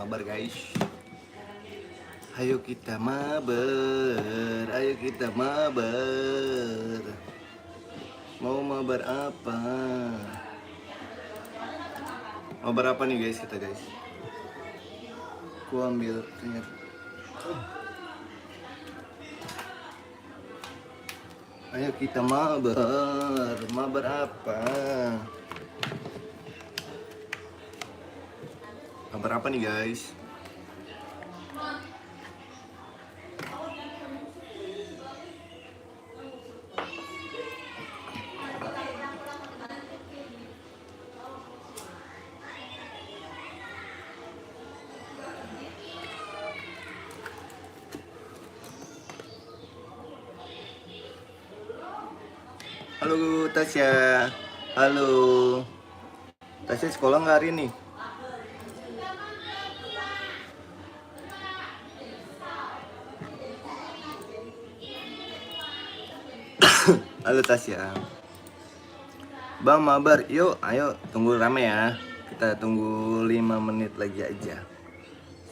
mabar guys. Ayo kita mabar, ayo kita mabar. Mau mabar apa? Mabar apa nih guys kita guys? Ku ambil ternyata. Ayo kita mabar, mabar apa? Mabar apa nih guys? Halo Tasya, halo Tasya, sekolah nggak hari ini? Halo Tasya. Bang mabar, yuk ayo tunggu rame ya. Kita tunggu 5 menit lagi aja.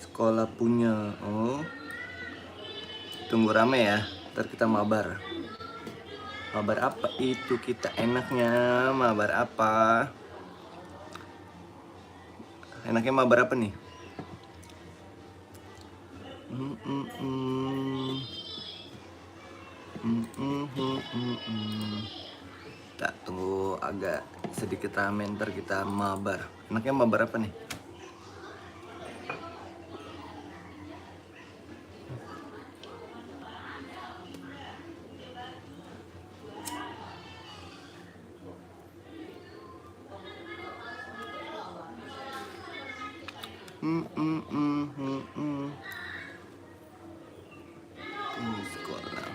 Sekolah punya, oh tunggu rame ya, ntar kita mabar. Mabar apa itu kita enaknya? Mabar apa? Enaknya mabar apa nih? Tak tunggu agak sedikit rame, ntar kita mabar. Enaknya mabar apa nih? Ini sekolah.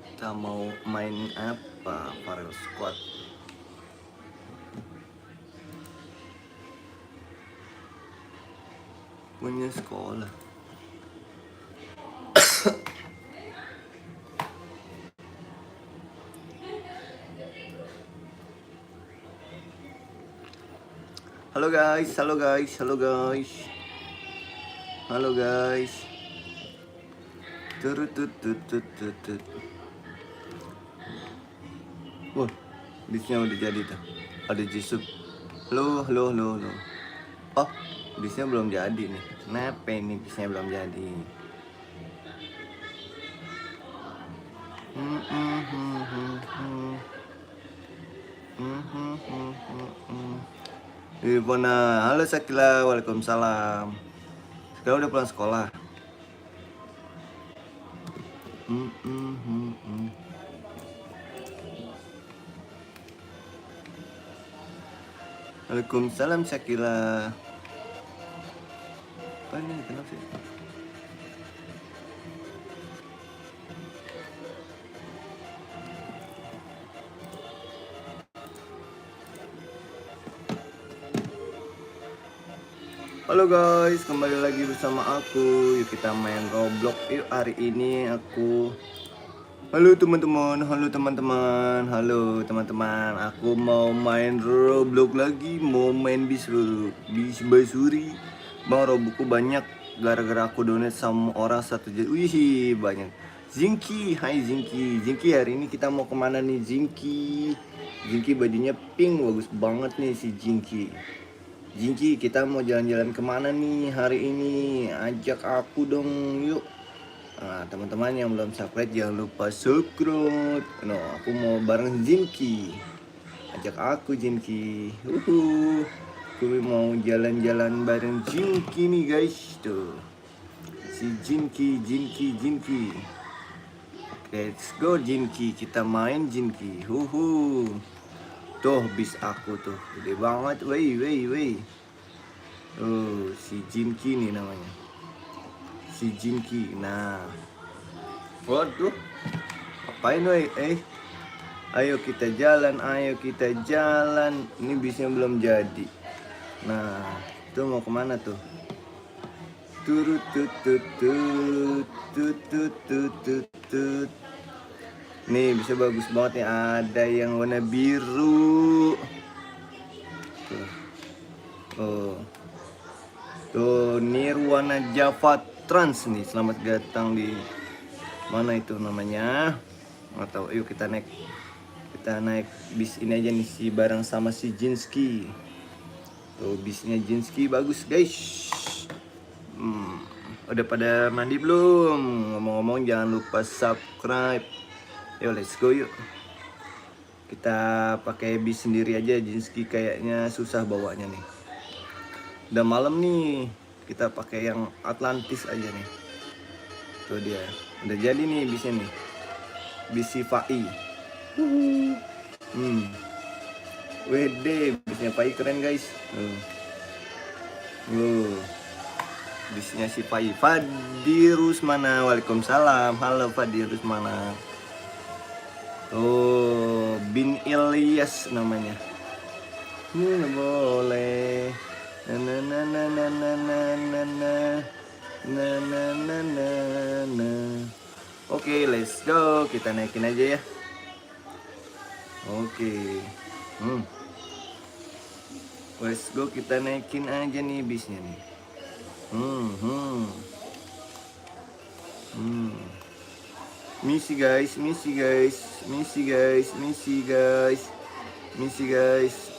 Kita mau main apa? Farel Squad. Punya sekolah. Halo guys, halo guys, halo guys. Halo guys. Turutututututut. Wah, bisnya udah jadi tuh. Ada Jisub. Halo, halo, halo, halo. Oh, bisnya belum jadi nih. Kenapa ini bisnya belum jadi? Ibona, halo Sakila, waalaikumsalam. Sekarang udah pulang sekolah. Waalaikumsalam Sakila. Apa ini kenapa sih? Halo guys, kembali lagi bersama aku. Yuk kita main Roblox. Yuk hari ini aku. Halo teman-teman, halo teman-teman, halo teman-teman. Aku mau main Roblox lagi, mau main bis basuri. Bang, Robloxku banyak gara-gara aku donate sama orang 1 juta. Wih, banyak. Zinky, hai Zinky. Zinky, hari ini kita mau kemana nih Zinky? Zinky bajunya pink, bagus banget nih si Zinky. Jinky, kita mau jalan-jalan kemana nih hari ini? Ajak aku dong, yuk. Nah, teman-teman yang belum subscribe jangan lupa subscribe. No, aku mau bareng Jinky. Ajak aku Jinky. Aku mau jalan-jalan bareng Jinky nih guys, tuh. Si Jinky. Let's go Jinky, kita main Jinky. Tuh bis aku tuh gede banget, wey. Oh, si Jinky nih namanya. Si Jinky. Nah. Waduh. Apain wey? Ayo kita jalan, Ini bisnya belum jadi. Nah, itu mau kemana tuh? Turut tut tut tut tut tut tut tut tut. Nih bisa bagus banget nih, ada yang warna biru. Tuh. Oh. Tuh, Nirwana Java Trans nih. Selamat datang di mana itu namanya? Nggak tahu. Yuk kita naik bis ini aja nih, si bareng sama si Jinski. Tuh bisnya Jinski bagus guys. Udah pada mandi belum? Ngomong-ngomong jangan lupa subscribe. Yo let's go yuk. Kita pakai bis sendiri aja, Jinski kayaknya susah bawanya nih. Udah malam nih, kita pakai yang Atlantis aja nih. Tuh dia, udah jadi nih bisnya nih. Bis si Fai. Wede, bisnya Fai keren guys. Bisnya si Fadi Rusmana. Waalaikumsalam. Halo Fadi Rusmana. Tuh, Bin Ilyas namanya. Nggak boleh. Na na na na na na na na na na na na na. Oke, let's go. Kita naikin aja ya. Oke. Let's go, kita naikin aja nih bisnya nih. Misi guys,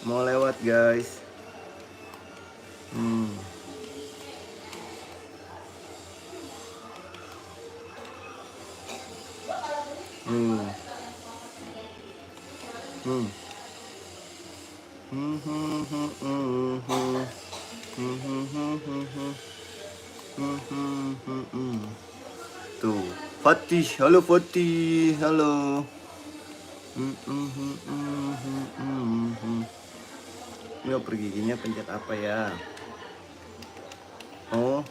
mau lewat guys. Tuh, Fatih, halo Fatih, halo. Ini pergiginya pencet apa ya? Oh,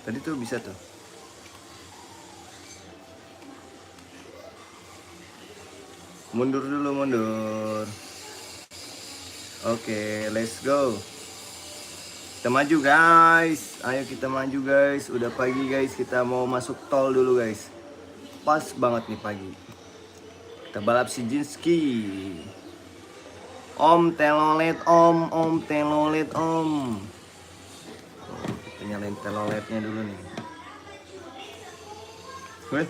tadi tuh bisa tuh. Mundur dulu, mundur. Oke, let's go. Kita maju guys. Ayo kita maju guys. Udah pagi guys. Kita mau masuk tol dulu guys. Pas banget nih pagi. Kita balap si Jinski. Om telolet om. Om telolet om. Kita nyalain teloletnya dulu nih. Weh.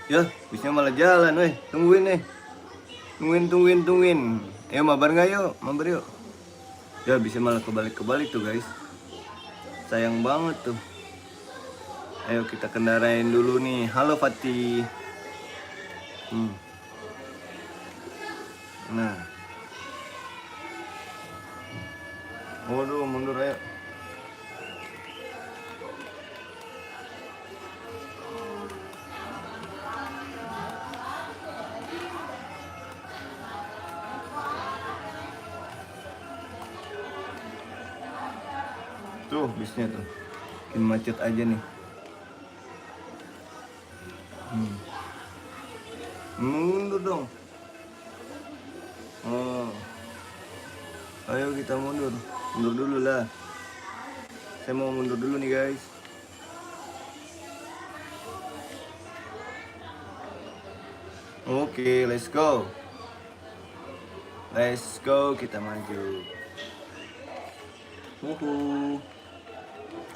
Ya, bisnya malah jalan weh. Tungguin nih. Tungguin. Ayo mabar nggak yuk? Mabar yuk. Ya bisa malah kebalik tuh guys. Sayang banget tuh. Ayo kita kendarain dulu nih. Halo Fatih. Nah. Waduh, mundur ayo. Tuh bisnya tuh. Bikin macet aja nih. Mundur dong. Oh. Ayo kita mundur. Mundur dulu lah. Saya mau mundur dulu nih guys. Oke, let's go. Let's go, kita maju.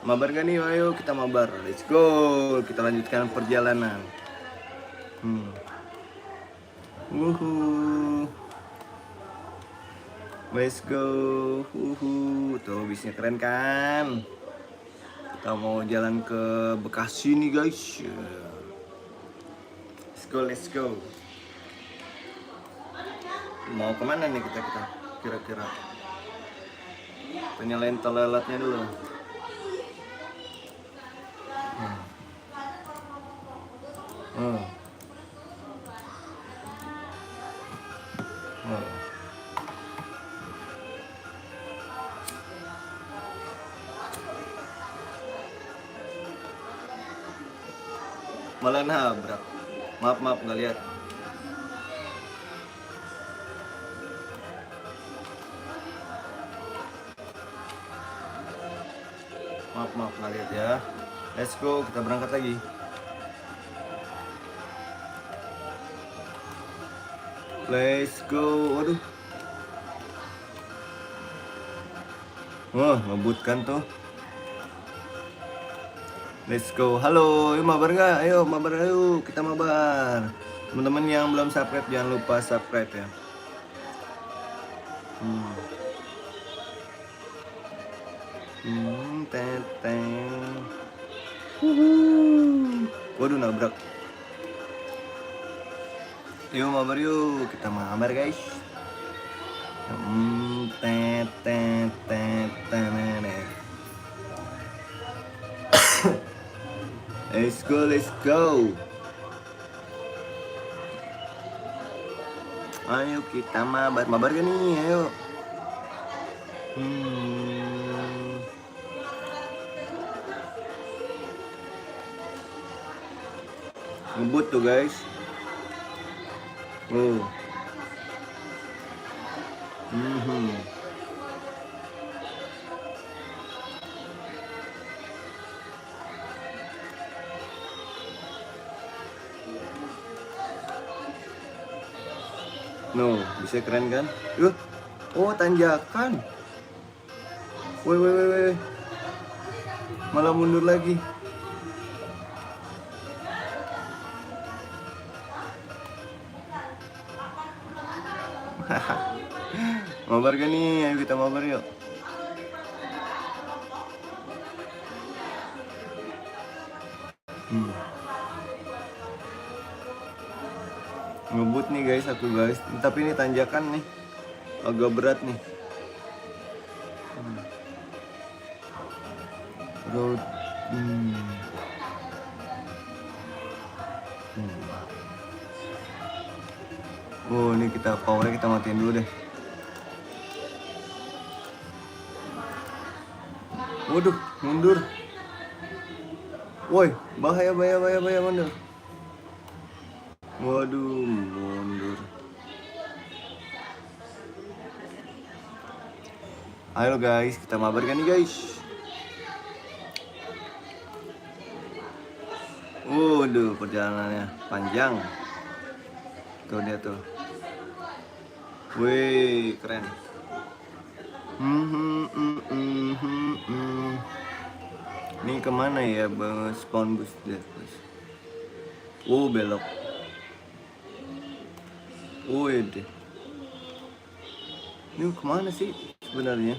Mabar gak nih? Ayo kita mabar. Let's go. Kita lanjutkan perjalanan. Let's go. Tuh bisnya keren kan? Kita mau jalan ke Bekasi nih guys. Let's go. Mau kemana nih kita kira-kira? Kita nyalain telelatnya dulu. Malah nabrak. Maaf nggak lihat. Maaf nggak lihat ya. Let's go, kita berangkat lagi. Let's go. Waduh. Wah, ngebut kan tuh. Let's go. Halo, yuk mabar nggak? Ayo mabar, ayo kita mabar. Teman-teman yang belum subscribe jangan lupa subscribe ya. Teteng. Waduh, nabrak. Yuk mabar yuk, kita mabar guys. Let's go, let's go. Ayo kita mabar gak nih? Ayo. Ngebut tuh guys. No, bisa keren kan? Oh tanjakan. Woi. Malah mundur lagi. Mabar gak nih? Ayo kita mabar yuk. Ngebut nih guys aku guys. Tapi ini tanjakan nih. Agak berat nih. Road. Oh ini kita powernya kita matiin dulu deh. Waduh, mundur. Woi, bahaya mundur. Waduh, mundur. Ayo guys, kita mabar kan nih guys. Waduh, perjalanannya panjang. Tuh dia tuh. Wih, keren. Ini kemana ya bang? Spawn bus deh. Oh belok. Oh deh. Ini kemana sih sebenarnya?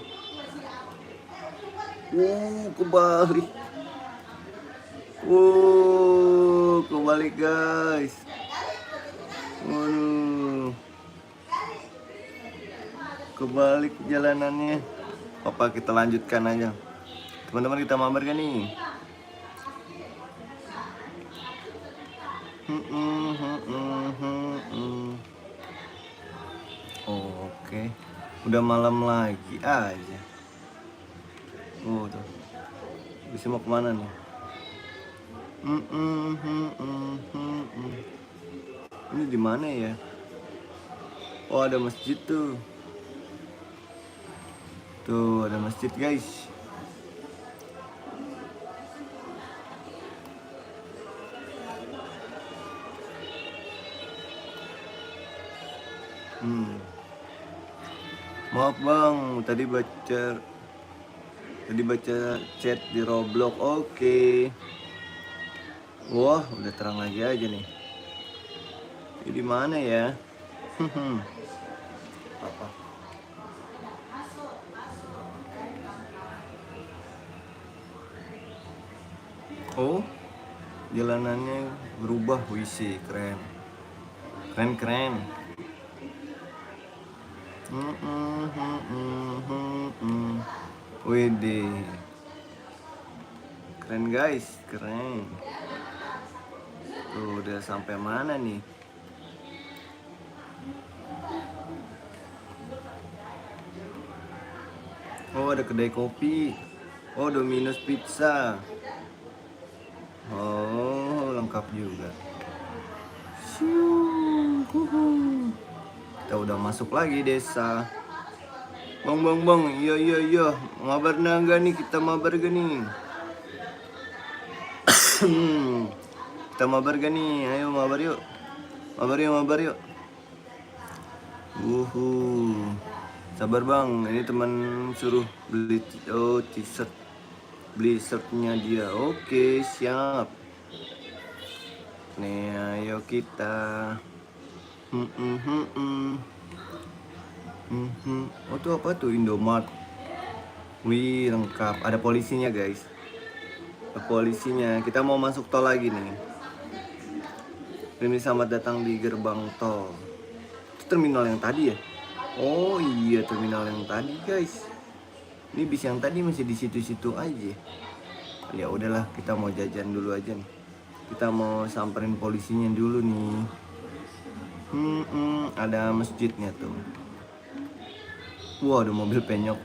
Kebalik. Kebalik guys. Kebalik jalanannya. Apa kita lanjutkan aja? Teman-teman kita mabar kan nih? Oke. Udah malam lagi aja. Tuh. Bisa mau kemana nih? Ini di mana ya? Oh ada masjid tuh. Tuh ada masjid guys. Maaf bang, tadi baca chat di Roblox. Oke. Wah, udah terang lagi aja nih. Ini di mana ya? Apa? Oh, jalanannya berubah. Wih sih, keren. Keren. Widih. Keren guys, keren. Tuh udah sampai mana nih? Oh ada kedai kopi. Oh Domino's Pizza. Oh lengkap juga. Kita udah masuk lagi desa. Bang, iya, mabar naga nih, kita mabar gak nih? Kita mabar gak nih? Ayo mabar yuk. Mabar yuk. Sabar bang, ini teman suruh beli t-shirt. Beli shirtnya dia. Oke, siap. Nih, ayo kita. Oh tuh apa tuh, Indomart. Wih, lengkap. Ada polisinya guys. Ada polisinya. Kita mau masuk tol lagi nih. Ini selamat datang di gerbang tol. Itu terminal yang tadi ya? Oh iya, terminal yang tadi guys. Ini bis yang tadi masih di situ-situ aja. Ya udahlah, kita mau jajan dulu aja nih. Kita mau samperin polisinya dulu nih. Ada masjidnya tuh. Wah, ada mobil penyok.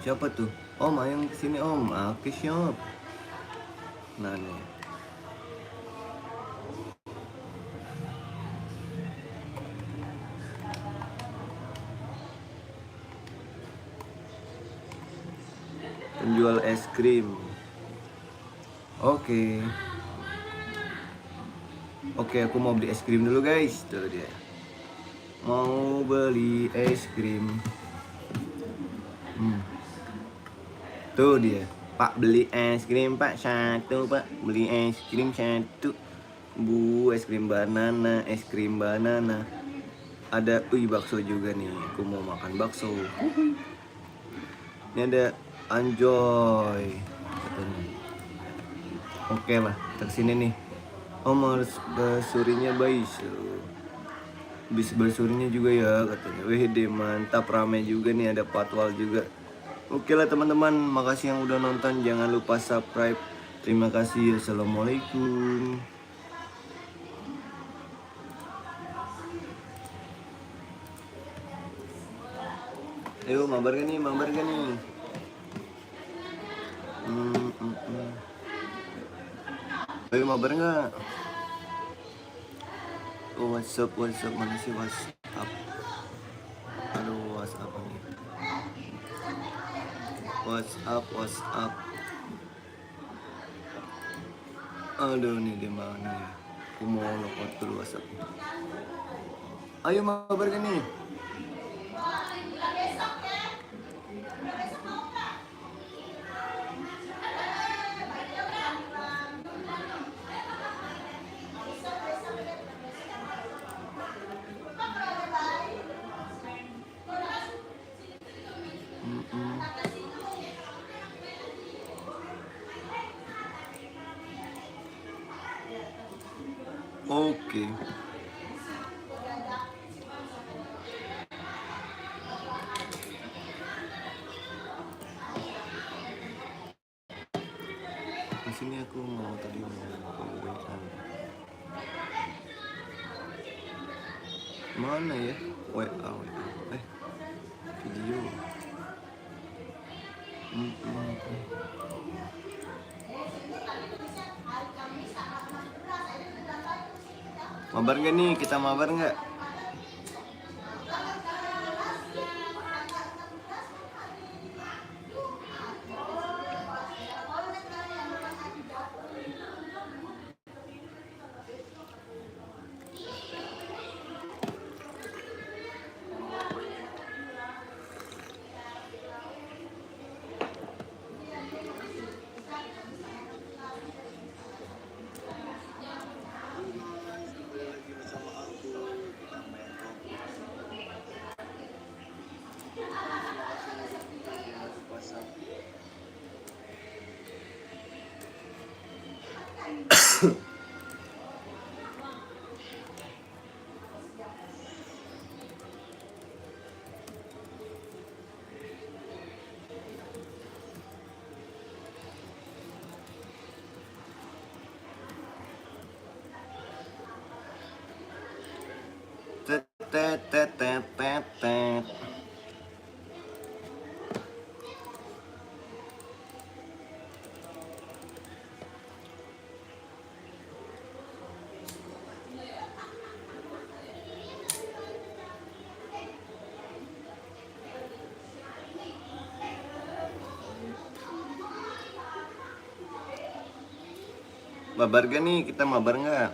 Siapa tuh? Om, ayo kesini om. Oke, siap. Nah nih. Penjual es krim. Oke, aku mau beli es krim dulu guys. Tuh dia. Mau beli es krim. Tuh dia. Pak, beli es krim pak, satu pak. Beli es krim satu. Es krim banana, es krim banana. Ada, bakso juga nih. Aku mau makan bakso. Ini ada anjoy katanya. Oke lah, kita kesini nih. Harus bersurinya baik. Bisa bersurinya juga ya katanya. Wih deh, mantap, rame juga nih, ada patwal juga. Oke lah teman-teman, makasih yang udah nonton. Jangan lupa subscribe. Terima kasih. Assalamualaikum. Ayo mabar gak nih? Ayo mabar nggak? Oh, WhatsApp, mana sih WhatsApp? Aduh, WhatsApp nih. WhatsApp. Aduh, nih di mana ya? Aku mau login dulu WhatsApp. Ayo mabar gak nih? Oke. Di sini aku mau mana ya? WA. Video. Mabar nggak nih? Kita mabar nggak? Tet. Mabar gak nih? Kita mabar nggak?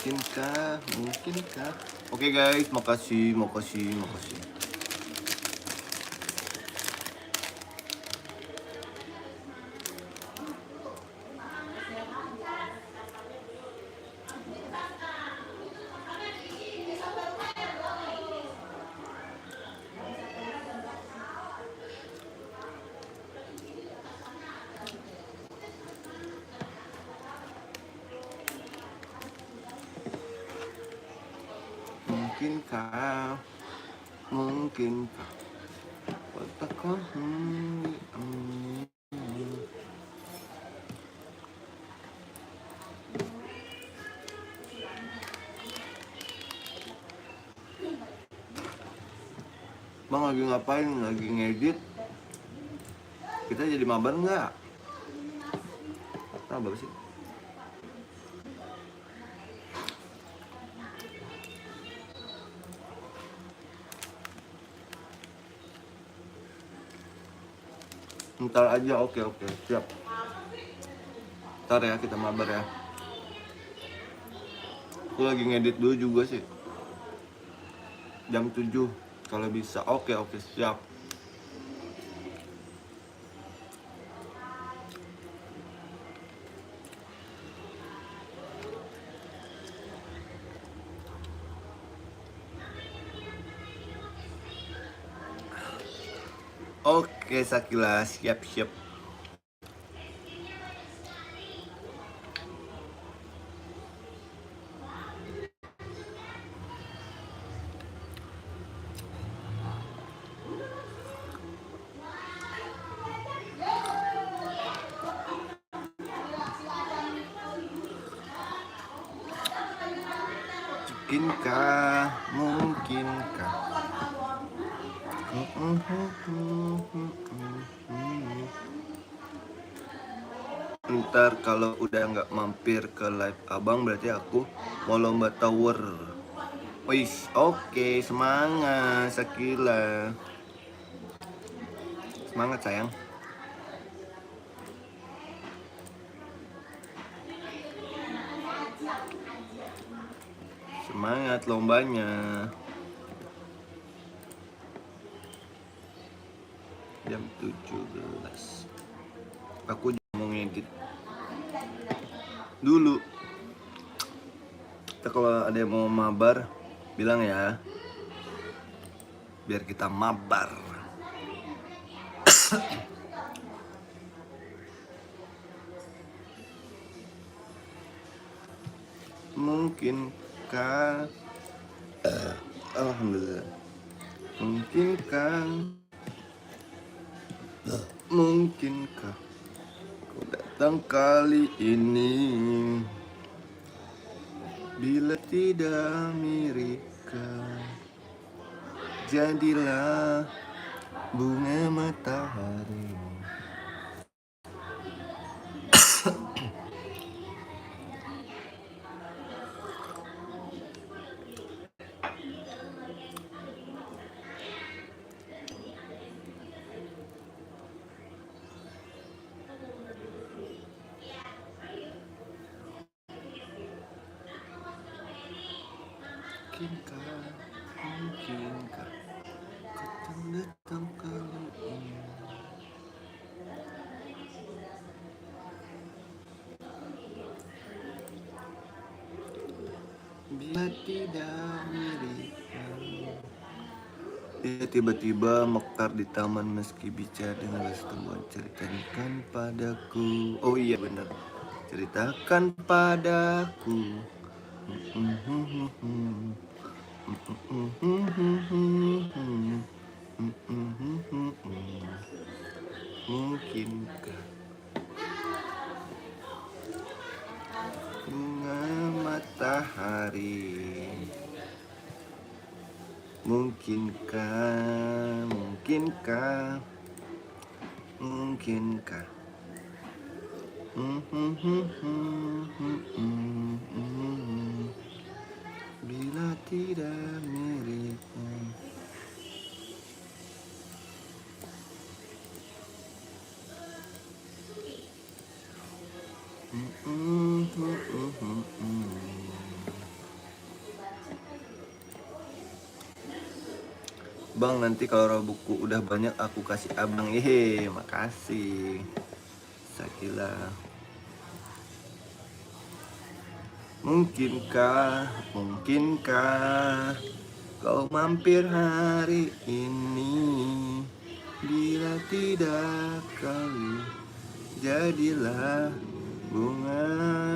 Mungkinkah? Oke guys, makasih. Mungkinkah katakan Bang lagi ngapain? Lagi ngedit. Kita jadi mabar nggak? Apa sih? Ntar aja, oke, siap. Ntar ya, kita mabar ya. Aku lagi ngedit dulu juga sih. Jam 7 kalau bisa. Oke, siap. Oke, Sakila, siap. Mungkinkah ntar kalau udah nggak mampir ke live abang berarti aku mau lomba tower. Wis, oke, semangat Sakila. Semangat sayang. Semangat lombanya. Jam 17. Aku juga mau ngedit dulu. Kita kalau ada yang mau mabar bilang ya, biar kita mabar. Mungkinkah alhamdulillah. Mungkinkah kau datang kali ini? Bila tidak Amerika, jadilah bunga matahari. Mungkinkah, mungkinkah kau akan datang kali ini? Bila tidak miripkan. Dia tiba-tiba mekar di taman meski bicara dengan tumbuhan. Ceritakan padaku. Oh iya benar. Ceritakan padaku. Mungkinkah bunga matahari? Mungkinkah, mungkinkah, mungkinkah? Bila tidak miripnya. Bang, nanti kalau buku udah banyak aku kasih abang. Makasih Sakila. Mungkinkah, mungkinkah kau mampir hari ini? Bila tidak kali jadilah bunga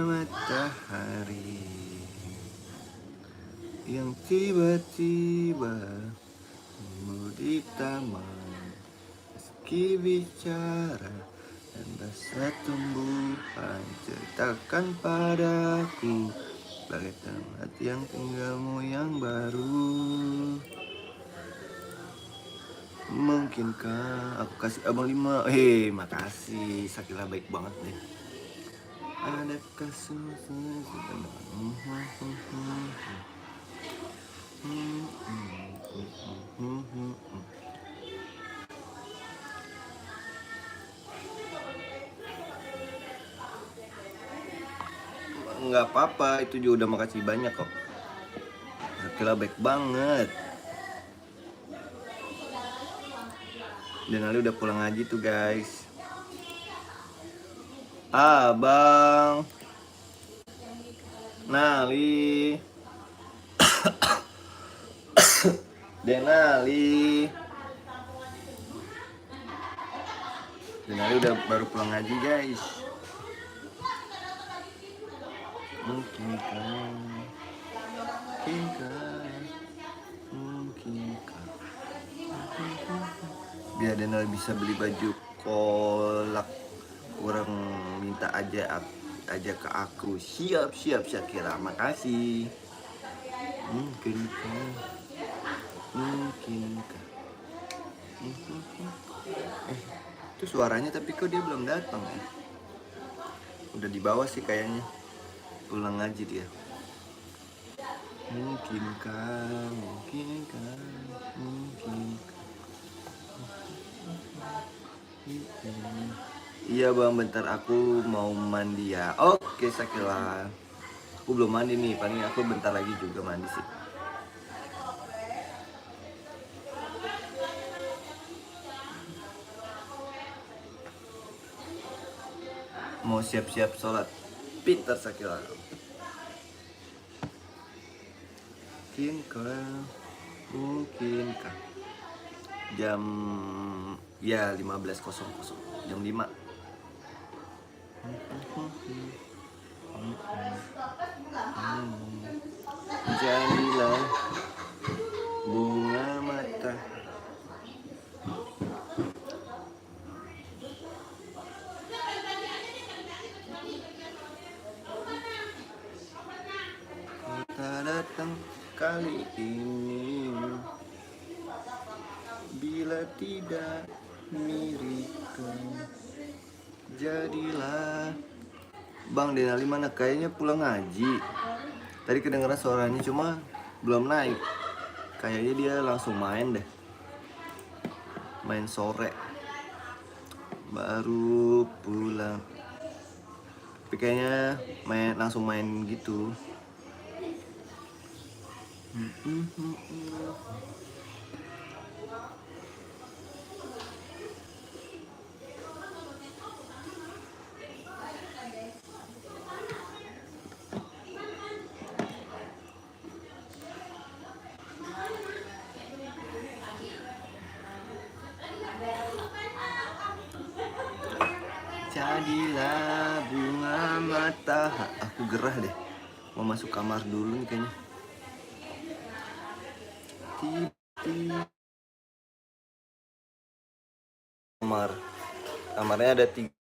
matahari yang tiba-tiba di taman, meski bicara dan rasa tumbuhan. Ceritakan padaku bagai tempat yang tinggalmu yang baru. Mungkinkah aku kasih abang 5? Makasih Sakila, baik banget deh. Adakah nggak apa-apa, itu juga udah makasih banyak kok. Sakila baik banget. Dan Ali udah pulang ngaji tuh guys. Abang Nali Denali udah baru pulang ngaji guys. Mungkinkah, mungkinkah biar Denali bisa beli baju kolak, kurang minta aja ke aku. Siap Syakira, makasih. Mungkinkah, mungkinkah. Itu suaranya tapi kok dia belum datang ya? Udah di bawah sih kayaknya, pulang ngaji dia. Mungkinkah, mungkinkah, mungkinkah. Iya bang, bentar aku mau mandi ya. Oke Sakila, aku belum mandi nih, paling aku bentar lagi juga mandi sih. Mau siap-siap sholat. Pintar Sakila. Mungkinkah jam ya 15.00, jam 5. Jadilah bunga mata. Kau datang kali ini, bila tidak miripkan, jadilah. Bang Denali mana? Kayaknya pulang ngaji. Tadi kedengeran suaranya cuma belum naik. Kayaknya dia langsung main deh. Main sore. Baru pulang. Tapi kayaknya langsung main gitu. Jadilah bunga mata. Aku gerah deh. Mau masuk kamar dulu nih kayaknya. Kamar. Kamarnya ada 3.